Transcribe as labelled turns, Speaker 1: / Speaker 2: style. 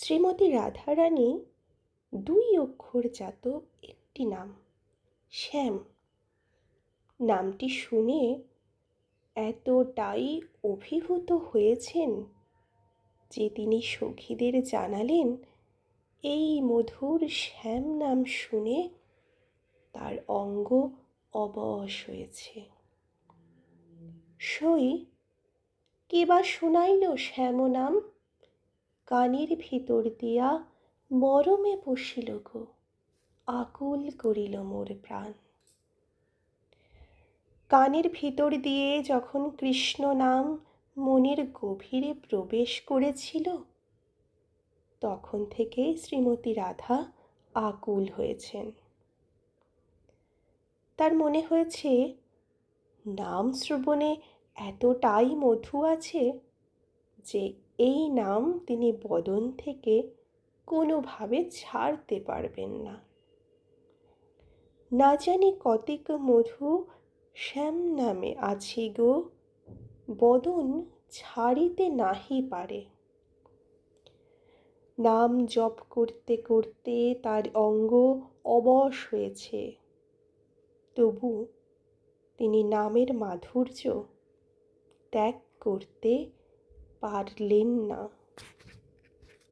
Speaker 1: শ্রীমতী রাধারানী দুই অক্ষরজাত একটি নাম, শ্যাম। নামটি শুনে এতটাই অভিভূত হয়েছেন যে তিনি সখীদের জানালেন এই মধুর শ্যাম নাম শুনে তার অঙ্গ অবশ হয়েছে। সই কে বা শুনাইল শ্যাম নাম, কানের ভিতর দিয়া মরমে বসিল গো, আকুল করিল মোর প্রাণ। কানের ভিতর দিয়ে যখন কৃষ্ণ নাম মনের গভীরে প্রবেশ করেছিল, তখন থেকেই শ্রীমতী রাধা আকুল হয়েছেন। তার মনে হয়েছে নাম শ্রবণে এতটাই মধু আছে যে এই নাম তিনি বদন থেকে কোনোভাবে ছাড়তে পারবেন না। না জানি কতিক মধু শ্যাম নামে আছি গো, বদন ছাড়িতে নাহি পারে। নাম জপ করতে করতে তার অঙ্গ অবশ হয়েছে, তবু তিনি নামের মাধুর্য ত্যাগ করতে পারলেন না।